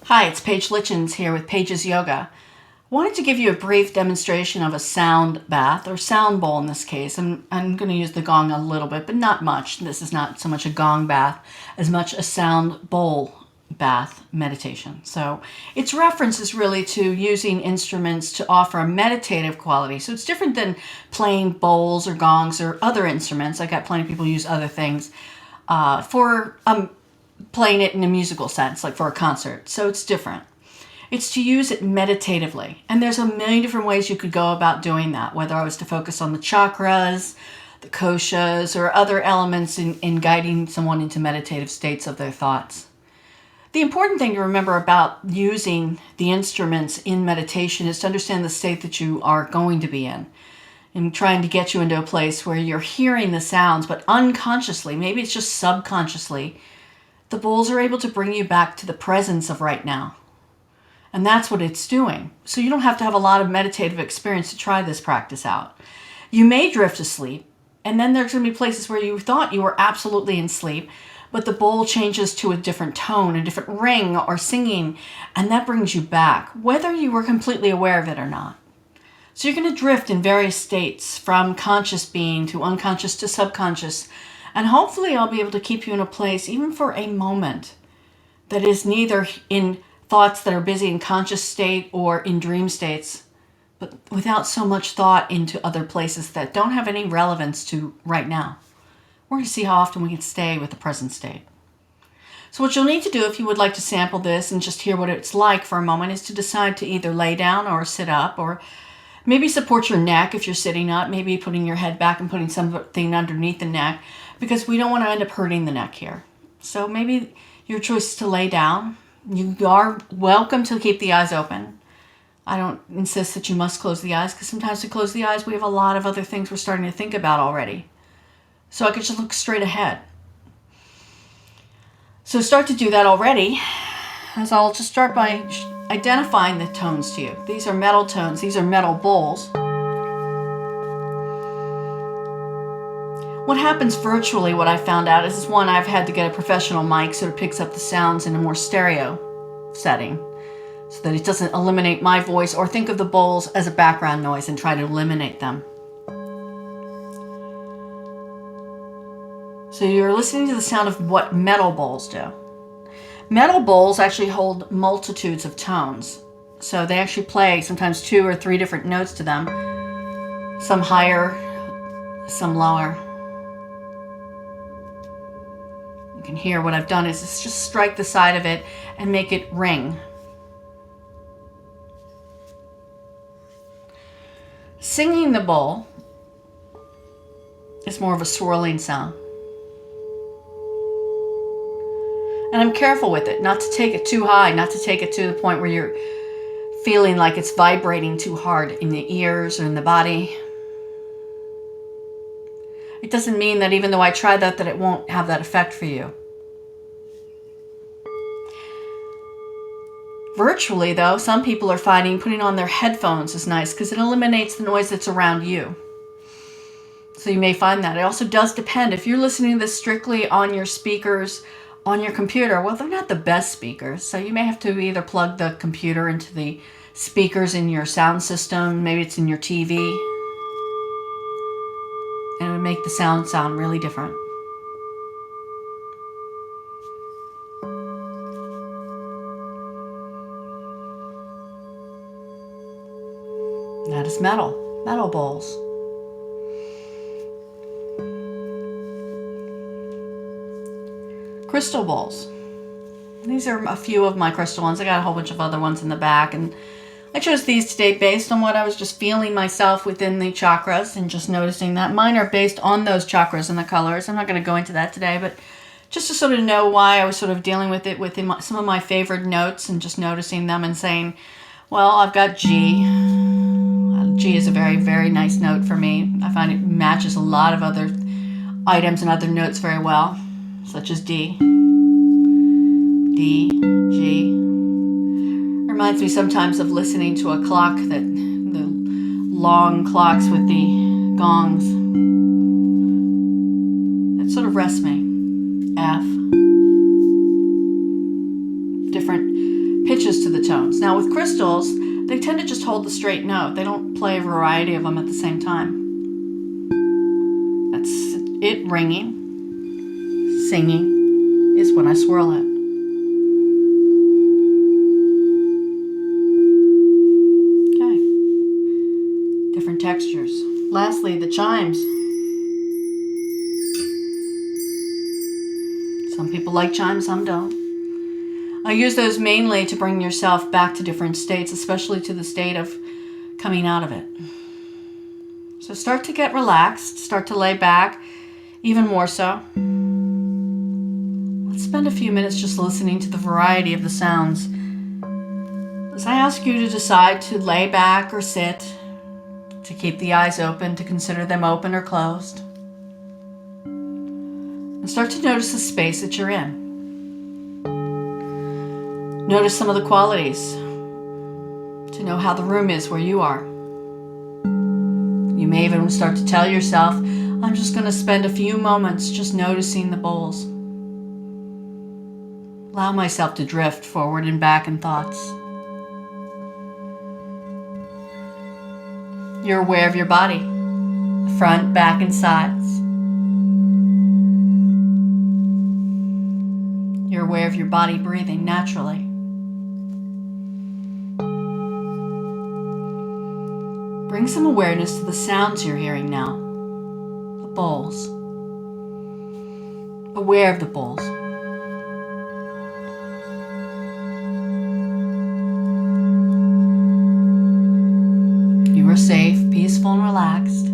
Hi, it's Paige Litchens here with Paige's Yoga. I wanted to give you a brief demonstration of a sound bath, or sound bowl in this case. I'm going to use the gong a little bit, but not much. This is not so much a gong bath as much a sound bowl bath meditation. So its reference is really to using instruments to offer a meditative quality. So it's different than playing bowls or gongs or other instruments. I got plenty of people use other things for playing it in a musical sense, like for a concert. So it's different. It's to use it meditatively. And there's a million different ways you could go about doing that, whether I was to focus on the chakras, the koshas, or other elements in guiding someone into meditative states of their thoughts. The important thing to remember about using the instruments in meditation is to understand the state that you are going to be in, and trying to get you into a place where you're hearing the sounds, but unconsciously, maybe it's just subconsciously, the bowls are able to bring you back to the presence of right now. And that's what it's doing. So you don't have to have a lot of meditative experience to try this practice out. You may drift asleep, and then there's going to be places where you thought you were absolutely in sleep, but the bowl changes to a different tone, a different ring or singing, and that brings you back, whether you were completely aware of it or not. So you're going to drift in various states, from conscious being to unconscious to subconscious, and hopefully I'll be able to keep you in a place, even for a moment, that is neither in thoughts that are busy in conscious state or in dream states, but without so much thought into other places that don't have any relevance to right now. We're going to see how often we can stay with the present state. So what you'll need to do if you would like to sample this and just hear what it's like for a moment is to decide to either lay down or sit up, or maybe support your neck if you're sitting up, maybe putting your head back and putting something underneath the neck, because we don't want to end up hurting the neck here. So maybe your choice is to lay down. You are welcome to keep the eyes open. I don't insist that you must close the eyes, because sometimes to close the eyes, we have a lot of other things we're starting to think about already. So I could just look straight ahead. So start to do that already, as I'll just start by identifying the tones to you. These are metal tones. These are metal bowls. What happens virtually, what I found out, is one, I've had to get a professional mic so it picks up the sounds in a more stereo setting, so that it doesn't eliminate my voice, or think of the bowls as a background noise and try to eliminate them. So you're listening to the sound of what metal bowls do. Metal bowls actually hold multitudes of tones. So they actually play sometimes 2 or 3 different notes to them, some higher, some lower. You can hear what I've done is just strike the side of it and make it ring. Singing the bowl is more of a swirling sound. And I'm careful with it, not to take it too high, not to take it to the point where you're feeling like it's vibrating too hard in the ears or in the body. It doesn't mean that even though I try that it won't have that effect for you. Virtually, though, some people are finding putting on their headphones is nice, because it eliminates the noise that's around you. So you may find that. It also does depend. If you're listening to this strictly on your speakers on your computer, well, they're not the best speakers. So you may have to either plug the computer into the speakers in your sound system. Maybe it's in your TV. And it would make the sound really different. That is metal bowls. Crystal bowls. These are a few of my crystal ones. I got a whole bunch of other ones in the back, and I chose these today based on what I was just feeling myself within the chakras, and just noticing that mine are based on those chakras and the colors. I'm not going to go into that today, but just to sort of know why I was sort of dealing with it within some of my favorite notes, and just noticing them and saying, well, I've got G. G is a very, very nice note for me. I find it matches a lot of other items and other notes very well, such as D. D, G. Reminds me sometimes of listening to a clock, the long clocks with the gongs. It sort of rests me. F. Different pitches to the tones. Now with crystals, they tend to just hold the straight note. They don't play a variety of them at the same time. That's it. Ringing, singing is when I swirl it. Okay. Different textures. Lastly, the chimes. Some people like chimes, some don't. I use those mainly to bring yourself back to different states, especially to the state of coming out of it. So start to get relaxed, start to lay back, even more so. Let's spend a few minutes just listening to the variety of the sounds. As I ask you to decide to lay back or sit, to keep the eyes open, to consider them open or closed. And start to notice the space that you're in. Notice some of the qualities, to know how the room is where you are. You may even start to tell yourself, I'm just going to spend a few moments just noticing the bowls. Allow myself to drift forward and back in thoughts. You're aware of your body, the front, back, and sides. You're aware of your body breathing naturally. Bring some awareness to the sounds you're hearing now. The bowls. Aware of the bowls. You are safe, peaceful, and relaxed.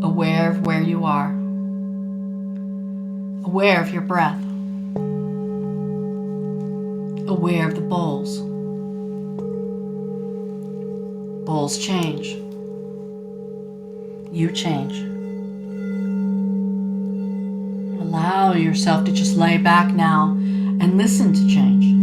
Aware of where you are. Aware of your breath. Aware of the bowls. Bowls change. You change. Allow yourself to just lay back now and listen to change.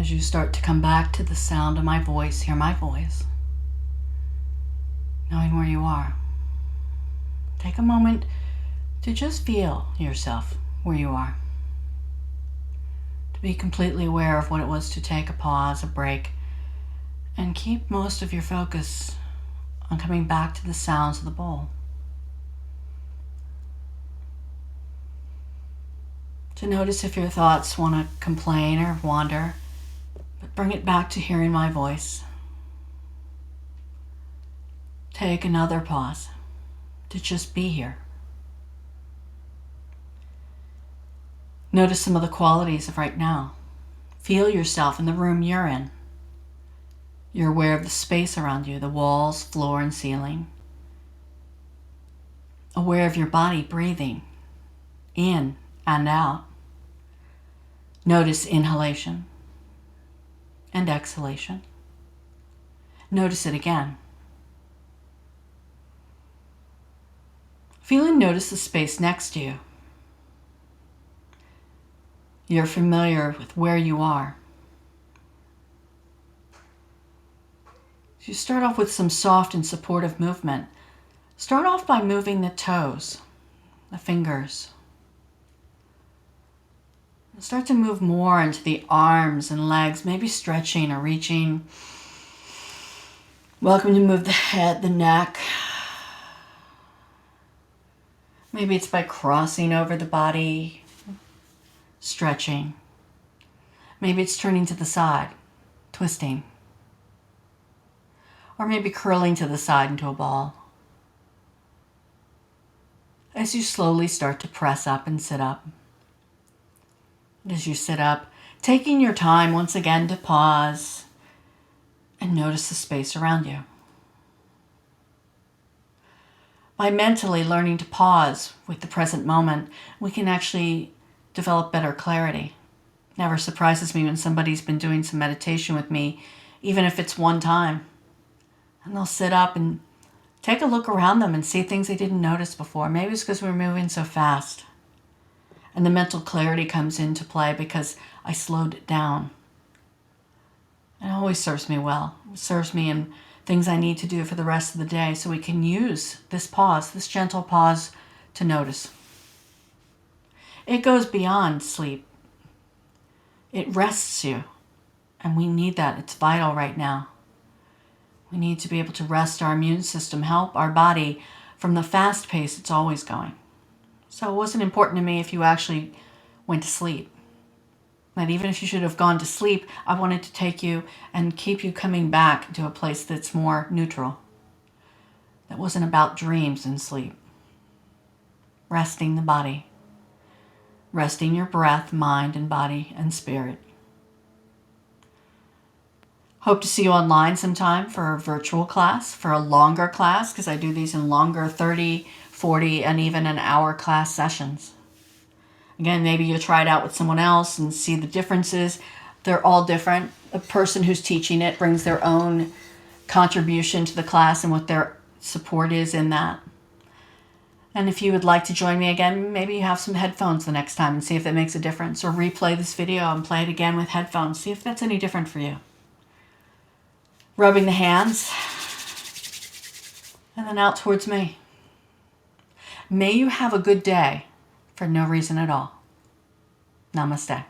As you start to come back to the sound of my voice, hear my voice, knowing where you are. Take a moment to just feel yourself where you are. To be completely aware of what it was to take a pause, a break, and keep most of your focus on coming back to the sounds of the bowl. To notice if your thoughts want to complain or wander, but bring it back to hearing my voice. Take another pause to just be here. Notice some of the qualities of right now. Feel yourself in the room you're in. You're aware of the space around you, the walls, floor, and ceiling. Aware of your body breathing in and out. Notice inhalation and exhalation. Notice it again. Feel and notice the space next to you. You're familiar with where you are. You start off with some soft and supportive movement. Start off by moving the toes, the fingers. Start to move more into the arms and legs, maybe stretching or reaching. Welcome to move the head, the neck. Maybe it's by crossing over the body, stretching. Maybe it's turning to the side, twisting. Or maybe curling to the side into a ball. As you slowly start to press up and sit up. As you sit up, taking your time once again to pause and notice the space around you. By mentally learning to pause with the present moment, we can actually develop better clarity. It never surprises me when somebody's been doing some meditation with me, even if it's one time. And they'll sit up and take a look around them and see things they didn't notice before. Maybe it's because we're moving so fast. And the mental clarity comes into play because I slowed it down. It always serves me well. It serves me in things I need to do for the rest of the day, so we can use this pause, this gentle pause, to notice. It goes beyond sleep. It rests you, and we need that. It's vital right now. We need to be able to rest our immune system, help our body from the fast pace it's always going. So it wasn't important to me if you actually went to sleep. That even if you should have gone to sleep, I wanted to take you and keep you coming back to a place that's more neutral. That wasn't about dreams and sleep. Resting the body. Resting your breath, mind, and body, and spirit. Hope to see you online sometime for a virtual class, for a longer class, because I do these in longer 30, 40, and even an hour class sessions. Again, maybe you'll try it out with someone else and see the differences. They're all different. The person who's teaching it brings their own contribution to the class and what their support is in that. And if you would like to join me again, maybe you have some headphones the next time and see if that makes a difference. Or replay this video and play it again with headphones. See if that's any different for you. Rubbing the hands. And then out towards me. May you have a good day for no reason at all. Namaste.